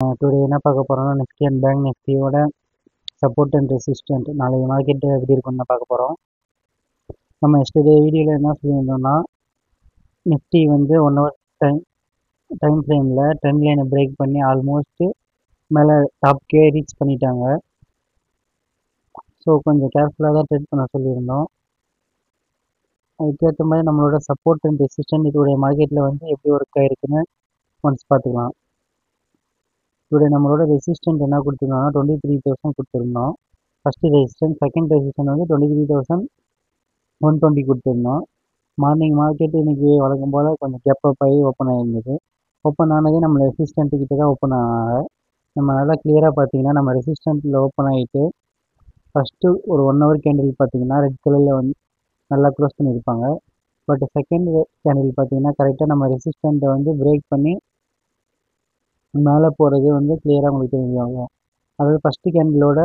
Today என்ன பார்க்க போகிறோம்னா நிஃப்டி அண்ட் பேங்க் நிஃப்டியோட சப்போர்ட் அண்ட் ரெசிஸ்டன்ட் நாளைக்கு மார்க்கெட்டு எப்படி இருக்குன்னு தான் பார்க்க போகிறோம். நம்ம எஸ்டர்டே வீடியோவில் என்ன சொல்லியிருந்தோம்னா நிஃப்டி வந்து 1 ஹவர் டைம் ஃப்ரேமில் ட்ரெண்ட் லைனை பிரேக் பண்ணி ஆல்மோஸ்ட்டு மேலே டாப்கே ரீச் பண்ணிட்டாங்க. ஸோ கொஞ்சம் கேர்ஃபுல்லாக தான் ட்ரேட் பண்ண சொல்லியிருந்தோம். அதுக்கேற்ற மாதிரி நம்மளோட சப்போர்ட் அண்ட் ரெசிஸ்டன்ட் இதோடைய மார்க்கெட்டில் வந்து எப்படி ஒர்க் ஆகிருக்குன்னு ஒன்ஸ் பார்த்துக்கலாம். இதோடைய நம்மளோட ரெசிஸ்டன்ட் என்ன கொடுத்துருந்தோம்னா 23,000 கொடுத்துருந்தோம். ஃபஸ்ட்டு ரெசிஸ்டன்ட், செகண்ட் ரெசிஸ்டன்ட் வந்து 23,120 கொடுத்துருந்தோம். மார்னிங் மார்க்கெட் இன்றைக்கி வழக்கம் போல் கொஞ்சம் கேப் அப் ஆகி ஓப்பன் ஆகிருந்தது. ஓப்பன் ஆனதே நம்ம ரெசிஸ்டன்ட்டு கிட்ட தான் ஓப்பன் ஆனாங்க. நம்ம நல்லா கிளியராக பார்த்தீங்கன்னா நம்ம ரெசிஸ்டன்ட்டில் ஓப்பன் ஆகிட்டு ஃபஸ்ட்டு ஒரு 1 ஹவர் கேண்டில் பார்த்தீங்கன்னா ரெட் கலரில் வந்து நல்லா க்ளோஸ் பண்ணியிருப்பாங்க. பட் செகண்ட் கேண்டில் பார்த்தீங்கன்னா கரெக்டாக நம்ம ரெசிஸ்டண்ட்டை வந்து பிரேக் பண்ணி மேலே போகிறது வந்து கிளியராக உங்களுக்கு தெரிஞ்சுவாங்க. அதாவது ஃபஸ்ட்டு கேண்டிலோட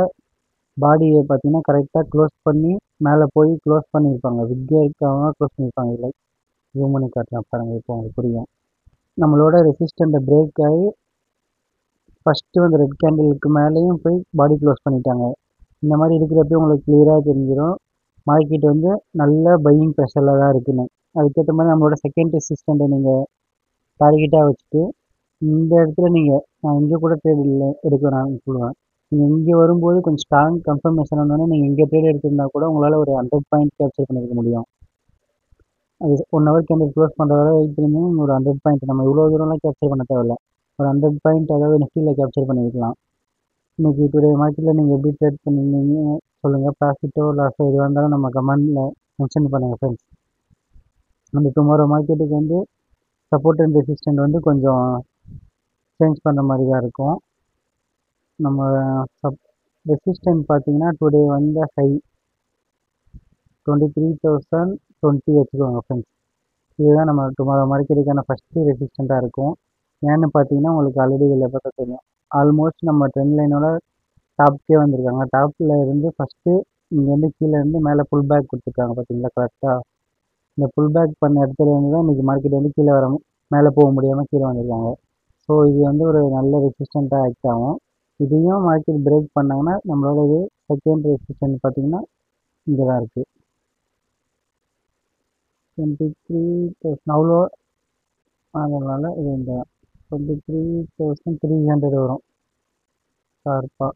பாடியை பார்த்தீங்கன்னா கரெக்டாக க்ளோஸ் பண்ணி மேலே போய் க்ளோஸ் பண்ணியிருப்பாங்க. விக்கே இருக்காங்க க்ளோஸ் பண்ணியிருப்பாங்க. இல்லை ஜூம் பண்ணி காட்டுறேன் பாருங்கள், இப்போ உங்களுக்கு புரியும். நம்மளோட ரெசிஸ்டண்ட்டை பிரேக் ஆகி ஃபஸ்ட்டு வந்து ரெட் கேண்டிலுக்கு மேலேயும் போய் பாடி க்ளோஸ் பண்ணிட்டாங்க. இந்த மாதிரி இருக்கிறப்ப உங்களுக்கு கிளியராக தெரிஞ்சிடும் மார்க்கெட் வந்து நல்ல பையிங் ப்ரெஷரில் தான் இருக்குன்னு. அதுக்கேற்ற மாதிரி நம்மளோட செகண்ட் ரெசிஸ்டண்ட்டை நீங்கள் டார்கெட்டாக வச்சுட்டு இந்த இடத்துல நீங்கள் நான் இங்கே கூட ட்ரேட் இல்லை எடுக்கணும்னு சொல்லுவேன். நீங்கள் இங்கே வரும்போது கொஞ்சம் ஸ்ட்ராங் கன்ஃபர்மேஷன் வந்தோடனே நீங்கள் இங்கே ட்ரேட் எடுத்திருந்தா கூட உங்களால் ஒரு 100 பாயிண்ட் கேப்சர் பண்ணியிருக்க முடியும். அது 1 ஹவர் கேண்டில் க்ளோஸ் பண்ணுறதால வெயிட் பண்ணி ஒரு 100 பாயிண்ட் நம்ம இவ்வளோ தூரம்லாம் கேப்சர் பண்ண தேவையில்ல. ஒரு 100 பாயிண்ட் அதாவது நிஃப்டியில் கேப்சர் பண்ணியிருக்கலாம். இன்றைக்கி டுடே மார்க்கெட்டில் நீங்கள் எப்படி ட்ரேட் பண்ணியிருந்தீங்க சொல்லுங்கள். ப்ராஃபிட்டோ லாஸோ எதுவாக இருந்தாலும் நம்ம கமெண்டில் மென்ஷன் பண்ணுங்கள் ஃப்ரெண்ட்ஸ். அந்த டுமாரோ மார்க்கெட்டுக்கு வந்து சப்போர்ட் அண்ட் ரெசிஸ்டன்ட் வந்து கொஞ்சம் சேஞ்ச் பண்ணுற மாதிரி தான் இருக்கும். நம்ம ரெசிஸ்டன்ட் பார்த்தீங்கன்னா டுடே வந்த ஹை 23,020 வச்சுக்கோங்க ஃப்ரெண்ட்ஸ். இதுதான் நம்ம டுமாரோ மார்க்கெட்டுக்கான ஃபஸ்ட்டு ரெசிஸ்டண்ட்டாக இருக்கும். ஏன்னு பார்த்தீங்கன்னா உங்களுக்கு ஆல்ரெடி இதில் பார்த்தா தெரியும். ஆல்மோஸ்ட் நம்ம ட்ரெண்ட் லைனோட டாப்கே வந்திருக்காங்க. டாப்பில் இருந்து ஃபஸ்ட்டு இங்கேருந்து கீழே இருந்து மேலே புல் பேக் கொடுத்துருக்காங்க பார்த்தீங்களா கரெக்டாக. இந்த புல் பேக் பண்ண இடத்துல இருந்து தான் இன்றைக்கி மார்க்கெட் வந்து கீழே வர மேலே போக முடியாமல் கீழே வந்திருக்காங்க. ஸோ இது வந்து ஒரு நல்ல ரெசிஸ்டண்ட்டாக ஆக்ட் ஆகும். இதையும் மார்க்கெட் பிரேக் பண்ணாங்கன்னா நம்மளோட இது செகண்ட் ரெசிஸ்டன்ட் பார்த்தீங்கன்னா இங்கே தான் இருக்குது. 23,000 அவ்வளோ அதனால இது இந்த 23,300 வரும் ஷார்ப்பாக.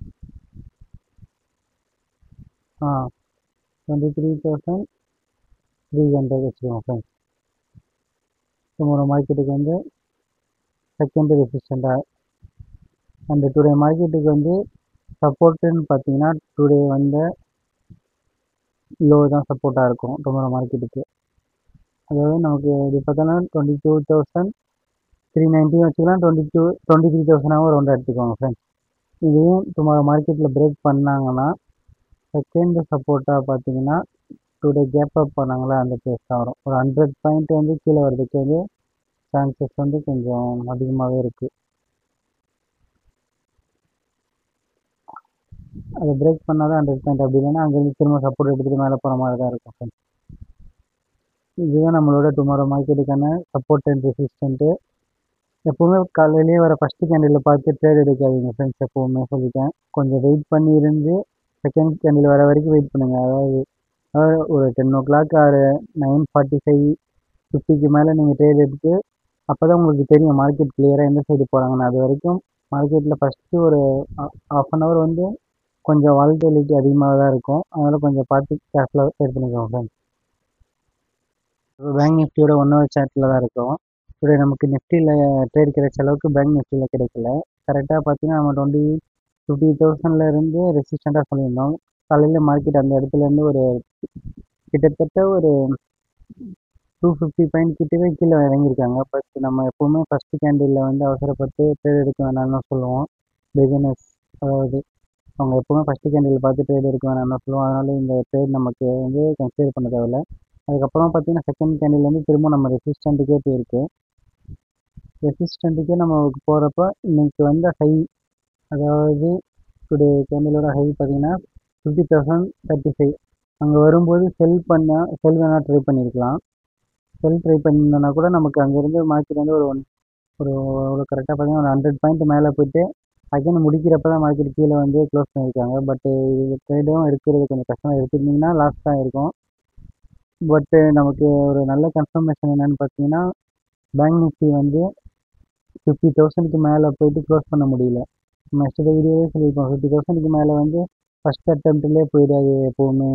23,300 வச்சுக்கோங்க ஃப்ரெண்ட்ஸ். நம்மளோட மார்க்கெட்டுக்கு வந்து செகண்ட் ரெசிஸ்டண்ட்டாக. அந்த டுடே மார்க்கெட்டுக்கு வந்து சப்போர்ட்டுன்னு பார்த்தீங்கன்னா டுடே வந்து லோ தான் சப்போர்ட்டாக இருக்கும் டுமாரோ மார்க்கெட்டுக்கு. அதாவது நமக்கு இது பார்த்தோன்னா 22,390 வச்சுக்கலாம். 23,000 ஒரு ரவுண்டாக எடுத்துக்கோங்க ஃப்ரெண்ட்ஸ். இதையும் டுமாரோ மார்க்கெட்டில் பிரேக் பண்ணாங்கன்னா செகண்ட் சப்போர்ட்டாக பார்த்தீங்கன்னா டுடே கேப் அப் பண்ணாங்களா அந்த பிளேஸ் தான் வரும். ஒரு 100 பாயிண்ட் வந்து கீழே வர்றதுக்கு வந்து சான்சஸ் வந்து கொஞ்சம் அதிகமாகவே இருக்குது. அதை பிரேக் பண்ணால் தான் 100 பாயிண்ட், அப்படி இல்லைன்னா அங்கேருந்து திரும்ப சப்போர்ட் எடுத்துகிட்டு மேலே போகிற மாதிரி தான் இருக்கும் ஃப்ரெண்ட்ஸ். இதுதான் நம்மளோட டுமாரோ மார்க்கெட்டுக்கான சப்போர்ட் அண்ட் ரெசிஸ்டண்ட்டு. எப்போவுமே காலையிலேயே வர ஃபஸ்ட்டு கேண்டிலில் பார்த்து ட்ரேட் எடுக்காதீங்க ஃப்ரெண்ட்ஸ். எப்போவுமே சொல்லிட்டேன், கொஞ்சம் வெயிட் பண்ணி இருந்து செகண்ட் கேண்டில் வர வரைக்கும் வெயிட் பண்ணுங்கள். அதாவது ஒரு 10 o'clock ஆர் 9:45 50க்கு மேலே நீங்கள் ட்ரேட் எடுத்து அப்போ தான் உங்களுக்கு தெரியும் மார்க்கெட் கிளியராக எந்த சைடு போகிறாங்கன்னு. அது வரைக்கும் மார்க்கெட்டில் ஃபஸ்ட்டு ஒரு ½ an hour வந்து கொஞ்சம் வாலட்டிலிட்டி அதிகமாக தான் இருக்கும். அதனால் கொஞ்சம் பார்த்து கேர்ஃபுல்லாக ட்ரேட் பண்ணிக்கோங்க ஃப்ரெண்ட்ஸ். பேங்க் நிஃப்டியோட 1 hour சார்ட்டில் தான் இருக்கும். டுடே நமக்கு நிஃப்டியில் ட்ரேட் கிடைச்ச அளவுக்கு பேங்க் நிஃப்டியில் கிடைக்கல. கரெக்டாக பார்த்தீங்கன்னா நம்ம 50,000 இருந்து ரெசிஸ்டண்ட்டாக சொல்லியிருந்தோம். காலையில் மார்க்கெட் அந்த இடத்துலேருந்து ஒரு கிட்டத்தட்ட ஒரு 250 பாயிண்ட் கிட்டவே கீழே இறங்கியிருக்காங்க. பட் நம்ம எப்போவுமே ஃபஸ்ட்டு கேண்டிலில் வந்து அவசரப்பட்டு ட்ரேட் எடுக்க வேணாம்னு சொல்லுவோம். பிகினர்ஸ் அதாவது அவங்க எப்போவுமே ஃபஸ்ட்டு கேண்டில் பார்த்து ட்ரேட் எடுக்க வேணாம்னு சொல்லுவோம். அதனால் இந்த ட்ரேட் நமக்கு வந்து கன்சிடர் பண்ண தேவையில்லை. அதுக்கப்புறம் பார்த்தீங்கன்னா செகண்ட் கேண்டில் வந்து திரும்ப நம்ம ரெசிஸ்டண்ட்டுக்கே போயிருக்கு. ரெசிஸ்டண்ட்டுக்கே நம்ம போகிறப்ப இன்றைக்கி வந்த ஹை, அதாவது டுடே கேண்டிலோட ஹை பார்த்தீங்கன்னா 50,035. அங்கே வரும்போது செல் வேணால் ட்ரை பண்ணியிருக்கலாம். செல் ட்ரை பண்ணியிருந்தோன்னா கூட நமக்கு அங்கேருந்து மார்க்கெட் வந்து ஒரு கரெக்டாக பார்த்தீங்கன்னா ஒரு 100 பாயிண்ட் மேலே போய்ட்டு அகைன் முடிக்கிறப்ப தான் மார்க்கெட் கீழே வந்து க்ளோஸ் பண்ணியிருக்காங்க. பட் இது ட்ரேடும் இருக்கிறது கொஞ்சம் கஷ்டம். எடுத்துருந்தீங்கன்னா லாஸ் தான் இருக்கும். பட்டு நமக்கு ஒரு நல்ல கன்ஃபர்மேஷன் என்னன்னு பார்த்தீங்கன்னா, பேங்க் நிஃப்டி வந்து 50,000க்கு மேலே போயிட்டு க்ளோஸ் பண்ண முடியல. நம்ம எஸ்டர்டே வீடியோவே சொல்லியிருப்போம். 50,000க்கு மேலே வந்து ஃபர்ஸ்ட் அட்டெம்ப்ட்லேயே போயிடாது எப்போவுமே.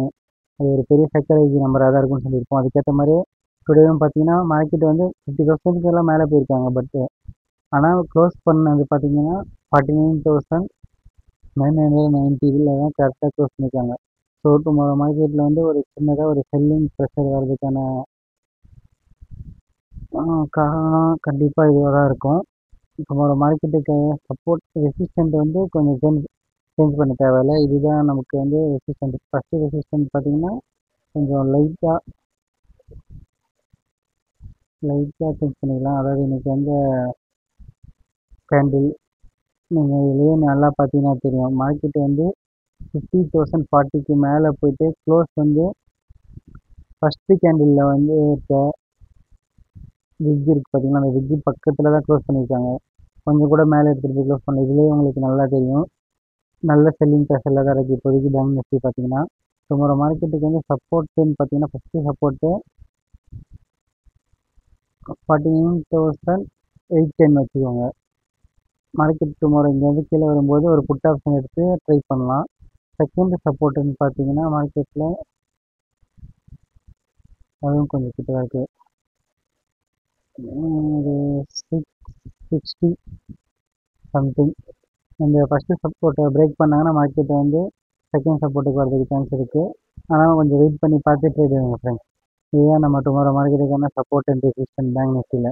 அது ஒரு பெரிய சைக்காலஜி நம்பராக தான் இருக்கும்னு சொல்லியிருப்போம். அதுக்கேற்ற மாதிரி டுடேவும் பார்த்தீங்கன்னா மார்க்கெட் வந்து 50,000க்கு எல்லாம் மேலே போயிருக்காங்க. பட் ஆனால் க்ளோஸ் பண்ணது பார்த்தீங்கன்னா 49,990 இதில் தான் கரெக்டாக க்ளோஸ் பண்ணியிருக்காங்க. ஸோ டுமாரோ மார்க்கெட்டில் வந்து ஒரு சின்னதாக ஒரு செல்லிங் ப்ரெஷர் வர்றதுக்கான காரணம் கண்டிப்பாக இதுவாக தான் இருக்கும். டுமாரோ மார்க்கெட்டுக்கு சப்போர்ட் ரெசிஸ்டன்ட் வந்து கொஞ்சம் சேஞ்ச் பண்ண தேவையில்லை. இதுதான் நமக்கு வந்து ரெசிஸ்டன்ட். ஃபஸ்ட்டு ரெசிஸ்டன்ட் பார்த்தீங்கன்னா கொஞ்சம் லைட்டாக சேஞ்ச் பண்ணிக்கலாம். அதாவது இன்றைக்கி வந்து கேண்டில் நீங்கள் இதுலேயே நல்லா பார்த்தீங்கன்னா தெரியும். மார்க்கெட் வந்து 50,040க்கு மேலே போயிட்டு க்ளோஸ் வந்து ஃபஸ்ட்டு கேண்டிலில் வந்து இருக்க விக் இருக்குது பார்த்தீங்கன்னா, அந்த விக்கு பக்கத்தில் தான் க்ளோஸ் பண்ணியிருக்காங்க. கொஞ்சம் கூட மேலே எடுத்துகிட்டு போய் க்ளோஸ் பண்ணல. இதுலேயே உங்களுக்கு நல்லா தெரியும். நல்ல செல்லிங் ப்ரெஷரில் தான் இருக்குது இப்போதைக்கு பேங்க் நிஃப்டி பார்த்தீங்கன்னா. டுமாரோ மார்க்கெட்டுக்கு வந்து சப்போர்ட்டுன்னு பார்த்தீங்கன்னா ஃபஸ்ட்டு சப்போர்ட்டு 49,810 வச்சுக்கோங்க. மார்க்கெட் டுமாரோ இங்கேருந்து கீழே வரும்போது ஒரு புட் ஆப்ஷன் எடுத்து ட்ரை பண்ணலாம். செகண்ட் சப்போர்ட்டுன்னு பார்த்தீங்கன்னா மார்க்கெட்டில் அதுவும் கொஞ்சம் கிட்ட தான் இருக்குது. ஒரு 660 சம்திங். இந்த ஃபஸ்ட்டு சப்போர்ட்டை பிரேக் பண்ணாங்கன்னா மார்க்கெட்டை வந்து செகண்ட் சப்போர்ட்டுக்கு வரதுக்கு சான்ஸ் இருக்குது. ஆனால் கொஞ்சம் வெயிட் பண்ணி பார்த்து ட்ரேட் எடுங்க ஃப்ரெண்ட்ஸ். இதுதான் நம்ம டுமாரோ மார்க்கெட்டுக்கான சப்போர்ட் அண்ட் ரெசிஸ்டன்ட் பேங்க் நிஃப்டியில்.